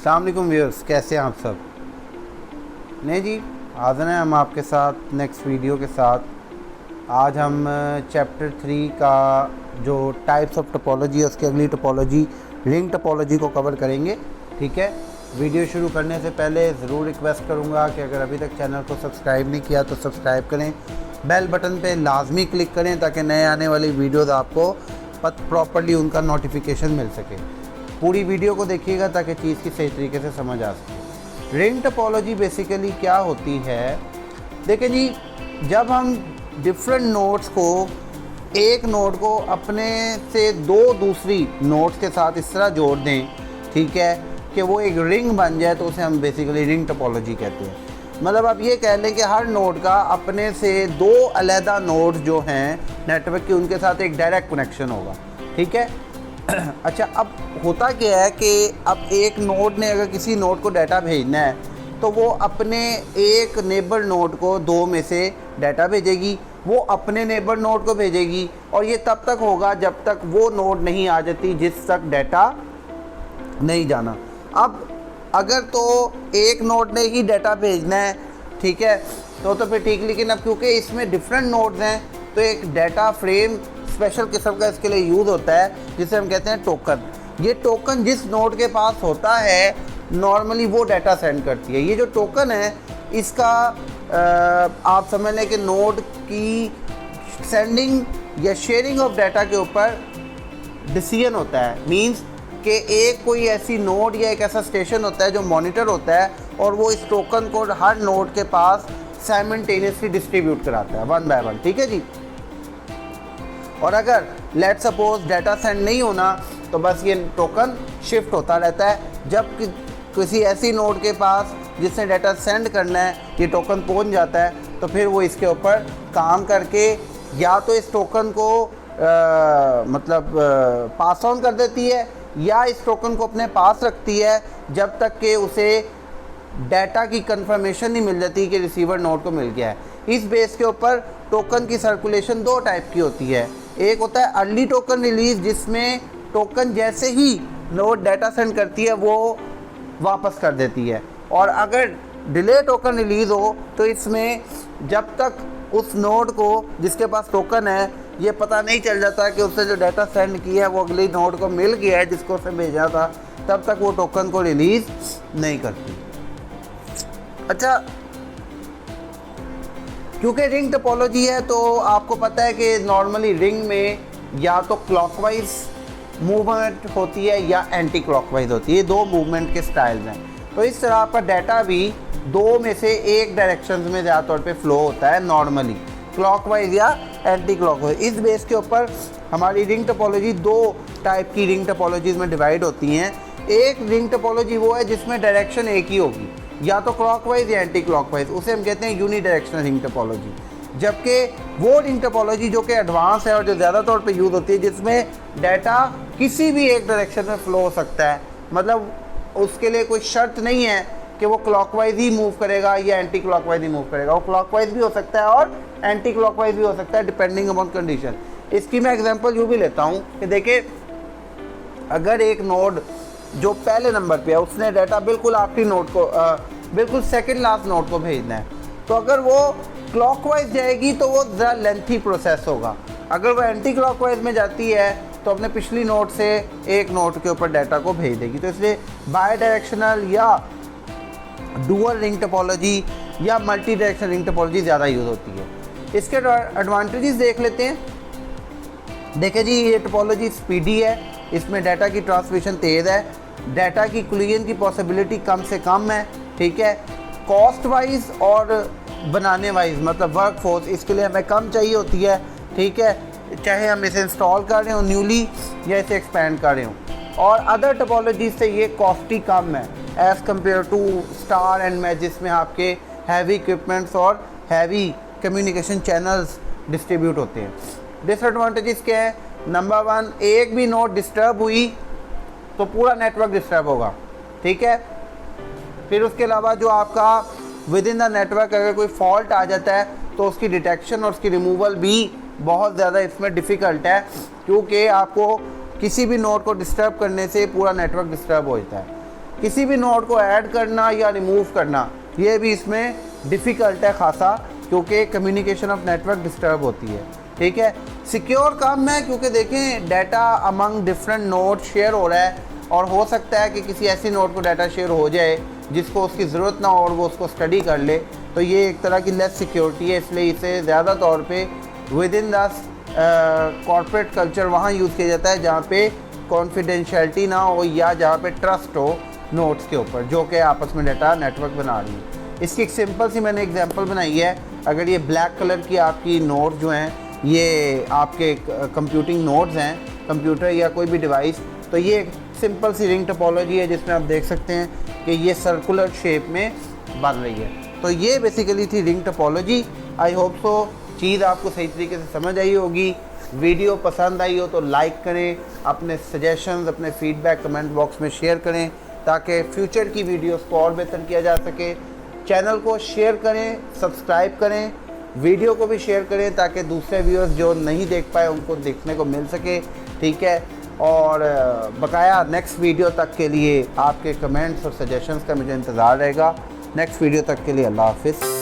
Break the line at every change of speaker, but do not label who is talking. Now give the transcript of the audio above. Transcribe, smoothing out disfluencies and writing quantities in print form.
अस्सलाम वालेकुम व्यूअर्स, कैसे हैं आप सब। नहीं जी, हाज़िर हैं हम आपके साथ नेक्स्ट वीडियो के साथ। आज हम चैप्टर 3 का जो टाइप्स ऑफ टोपोलॉजी है उसकी अगली टोपोलॉजी रिंग टोपोलॉजी को कवर करेंगे। ठीक है, वीडियो शुरू करने से पहले ज़रूर रिक्वेस्ट करूँगा कि अगर अभी तक चैनल को सब्सक्राइब नहीं किया तो सब्सक्राइब करें, बेल बटन पे लाजमी क्लिक करें ताकि नए आने वाली वीडियोज़ आपको प्रॉपर्ली उनका नोटिफिकेशन मिल सके। पूरी वीडियो को देखिएगा ताकि चीज़ की सही तरीके से समझ आ सके। रिंग टोपोलॉजी बेसिकली क्या होती है, देखें जी, जब हम डिफरेंट नोड्स को एक नोड को अपने से दो दूसरी नोड्स के साथ इस तरह जोड़ दें, ठीक है, कि वो एक रिंग बन जाए, तो उसे हम बेसिकली रिंग टोपोलॉजी कहते हैं। मतलब आप ये कह लें कि हर नोड का अपने से दो अलहदा नोड्स जो हैं नेटवर्क के, उनके साथ एक डायरेक्ट कनेक्शन होगा। ठीक है। अच्छा, अब होता क्या है कि अब एक नोड ने अगर किसी नोड को डाटा भेजना है तो वो अपने एक नेबर नोड को दो में से डाटा भेजेगी, वो अपने नेबर नोड को भेजेगी, और ये तब तक होगा जब तक वो नोड नहीं आ जाती जिस तक डाटा नहीं जाना। अब अगर तो एक नोड ने ही डाटा भेजना है, ठीक है, तो फिर ठीक, लेकिन अब क्योंकि इसमें डिफरेंट नोड्स हैं तो एक डाटा फ्रेम स्पेशल किस्म का इसके लिए यूज़ होता है जिसे हम कहते हैं टोकन। ये टोकन जिस नोड के पास होता है नॉर्मली वो डाटा सेंड करती है। ये जो टोकन है इसका आप समझ लें कि नोड की सेंडिंग या शेयरिंग ऑफ डाटा के ऊपर डिसीजन होता है। मींस कि एक कोई ऐसी नोड या एक ऐसा स्टेशन होता है जो मॉनिटर होता है और वो इस टोकन को हर नोड के पास साइमल्टेनियसली डिस्ट्रीब्यूट कराता है वन बाय वन। ठीक है जी। और अगर लेट सपोज डाटा सेंड नहीं होना तो बस ये टोकन शिफ्ट होता रहता है। जब किसी ऐसी नोड के पास जिसने डाटा सेंड करना है ये टोकन पहुंच जाता है तो फिर वो इसके ऊपर काम करके या तो इस टोकन को पास ऑन कर देती है या इस टोकन को अपने पास रखती है जब तक कि उसे डाटा की कंफर्मेशन नहीं मिल जाती कि रिसीवर नोड को मिल गया है। इस बेस के ऊपर टोकन की सर्कुलेशन दो टाइप की होती है। एक होता है अर्ली टोकन रिलीज, जिसमें टोकन जैसे ही नोड डाटा सेंड करती है वो वापस कर देती है, और अगर डिले टोकन रिलीज़ हो तो इसमें जब तक उस नोड को जिसके पास टोकन है ये पता नहीं चल जाता कि उससे जो डाटा सेंड किया है वो अगली नोड को मिल गया है जिसको उसे भेजा था, तब तक वो टोकन को रिलीज़ नहीं करती। अच्छा, क्योंकि रिंग टोपोलॉजी है तो आपको पता है कि नॉर्मली रिंग में या तो क्लॉकवाइज मूवमेंट होती है या एंटी क्लॉकवाइज होती है। दो मूवमेंट के स्टाइल्स हैं। तो इस तरह आपका डाटा भी दो में से एक डायरेक्शन में ज़्यादा तौर पे फ्लो होता है, नॉर्मली क्लॉकवाइज या एंटी क्लॉकवाइज। इस बेस के ऊपर हमारी रिंग टोपोलॉजी दो टाइप की रिंग टोपोलॉजीज में डिवाइड होती हैं। एक रिंग टोपोलॉजी वो है जिसमें डायरेक्शन एक ही होगी, या तो क्लॉकवाइज या एंटी क्लॉकवाइज, उसे हम कहते हैं यूनी डायरेक्शनल रिंग टोपोलॉजी। जबकि वो रिंग टोपोलॉजी जो कि एडवांस है और जो ज़्यादा तौर पे यूज़ होती है जिसमें डाटा किसी भी एक डायरेक्शन में फ़्लो हो सकता है, मतलब उसके लिए कोई शर्त नहीं है कि वो क्लॉकवाइज ही मूव करेगा या एंटी क्लॉकवाइज ही मूव करेगा। वो क्लॉकवाइज भी हो सकता है और एंटी क्लॉकवाइज भी हो सकता है डिपेंडिंग अपॉन कंडीशन। इसकी मैं एग्जांपल यूँ भी लेता हूँ कि देखिए, अगर एक नोड जो पहले नंबर पे है उसने डाटा बिल्कुल आखिरी नोड को बिल्कुल सेकंड लास्ट नोड को भेजना है, तो अगर वो क्लॉकवाइज जाएगी तो वो ज़रा लेंथी प्रोसेस होगा। अगर वो एंटी क्लॉकवाइज में जाती है तो अपने पिछली नोड से एक नोड के ऊपर डाटा को भेज देगी। तो इसलिए बाय डायरेक्शनल या डुअल रिंग टोपोलॉजी या मल्टी डायरेक्शनल रिंग टोपोलॉजी ज़्यादा यूज़ होती है। इसके एडवांटेजेस देख लेते हैं। देखें जी, ये टोपोलॉजी स्पीडी है, इसमें डाटा की ट्रांसमिशन तेज़ है, डाटा की कोलिजन की पॉसिबिलिटी कम से कम है। ठीक है, कॉस्ट वाइज और बनाने वाइज मतलब वर्क फोर्स इसके लिए हमें कम चाहिए होती है। ठीक है, चाहे हम इसे इंस्टॉल कर रहे हो न्यूली या इसे एक्सपेंड कर रहे हो, और अदर टोपोलॉजी से ये कॉस्टी कम है as compare to star and mesh, जिसमें आपके हैवी इक्विपमेंट्स और हैवी कम्युनिकेशन चैनल्स डिस्ट्रीब्यूट होते हैं। डिसएडवांटेजेस क्या है? नंबर वन, एक भी नोड डिस्टर्ब हुई तो पूरा नेटवर्क डिस्टर्ब होगा। ठीक है, फिर उसके अलावा जो आपका विद इन द नेटवर्क अगर कोई फॉल्ट आ जाता है तो उसकी डिटेक्शन और उसकी रिमूवल भी बहुत ज़्यादा इसमें डिफ़िकल्ट है, क्योंकि आपको किसी भी नोड को डिस्टर्ब करने से पूरा नेटवर्क डिस्टर्ब हो जाता है। किसी भी नोड को ऐड करना या रिमूव करना ये भी इसमें डिफ़िकल्ट है खासा, क्योंकि कम्युनिकेशन ऑफ नेटवर्क डिस्टर्ब होती है। ठीक है, सिक्योर कम है क्योंकि देखें data among different node share हो रहा है, और हो सकता है कि किसी ऐसी नोड को डाटा शेयर हो जाए जिसको उसकी ज़रूरत ना हो और वो उसको स्टडी कर ले, तो ये एक तरह की लेस सिक्योरिटी है। इसलिए इसे ज़्यादा तौर पे with in the corporate culture वहाँ यूज़ किया जाता है जहाँ पे कॉन्फिडेंशियलिटी ना हो या जहाँ पे ट्रस्ट हो नोड्स के ऊपर जो कि आपस में डाटा नेटवर्क बना रही है। इसकी एक सिंपल सी मैंने एग्जांपल बनाई है। अगर ये ब्लैक कलर की आपकी नोड जो हैं ये आपके कंप्यूटिंग नोड्स हैं, कंप्यूटर या कोई भी डिवाइस, तो ये एक सिंपल सी रिंग टोपोलॉजी है जिसमें आप देख सकते हैं कि ये सर्कुलर शेप में बन रही है। तो ये बेसिकली थी ring topology. I hope so चीज़ आपको सही तरीके से समझ आई होगी। वीडियो पसंद आई हो तो लाइक करें, अपने सजेशंस अपने फीडबैक कमेंट बॉक्स में शेयर करें ताकि फ्यूचर की वीडियोस को और बेहतर किया जा सके। चैनल को शेयर करें, सब्सक्राइब करें, वीडियो को भी शेयर करें ताकि दूसरे व्यूअर्स जो नहीं देख पाए उनको देखने को मिल सके। ठीक है, और बकाया नेक्स्ट वीडियो तक के लिए आपके कमेंट्स और सजेशंस का मुझे इंतज़ार रहेगा। नेक्स्ट वीडियो तक के लिए अल्लाह हाफ़िज़।